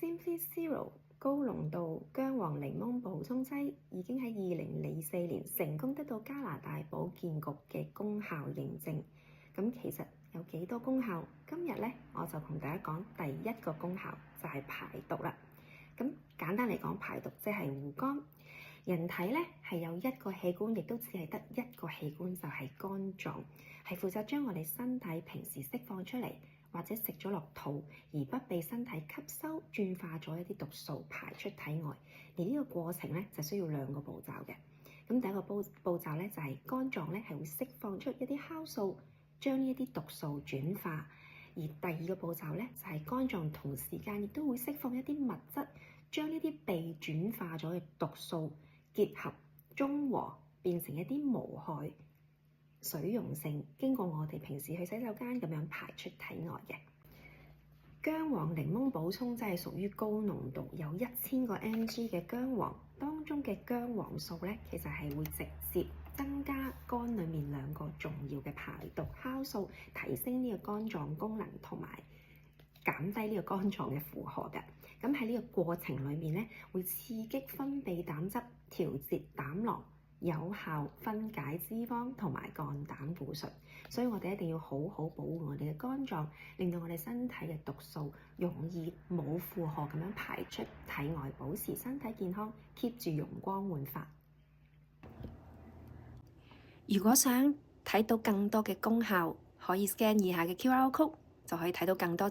Simply Zero 高濃度薑黃檸檬補充劑已經喺2004年成功得到加拿大保健局嘅功效認證。咁其實有幾多功效？今日咧我就同大家講第一個功效就係排毒啦。咁簡單嚟講，排毒即係護肝。人體咧係有一個器官，亦都只係得一個器官，就係肝臟，係負責將我哋身體平時釋放出嚟或者食咗落肚而不被身體吸收轉化咗一啲毒素排出體外。而呢個過程咧就需要兩個步驟嘅。咁第一個步驟咧就係肝臟咧係會釋放出一啲酵素，將呢一啲毒素轉化。而第二個步驟咧就係肝臟同時間亦都會釋放一啲物質，將呢啲被轉化咗嘅毒素結合中和，變成一啲無害水溶性，經過我哋平時去洗手間咁樣排出體外嘅。薑黃檸檬補充劑係屬於高濃度，有1000個 mg 嘅薑黃，當中嘅薑黃素咧其實係會直接增加肝裡面兩個重要嘅排毒酵素，提升呢個肝臟功能同埋減低呢個肝臟嘅負荷嘅。咁喺呢個過程裏面咧，會刺激分泌膽汁，調節膽囊，有效分解脂肪同埋降膽固醇。所以我哋一定要好好保護我哋嘅肝臟，令到我哋身體嘅毒素容易冇負荷咁樣排出體外，保持身體健康，keep 住容光煥發。如果想睇到更多嘅功效，可以 scan 以下嘅 QR code，就可以睇到更多資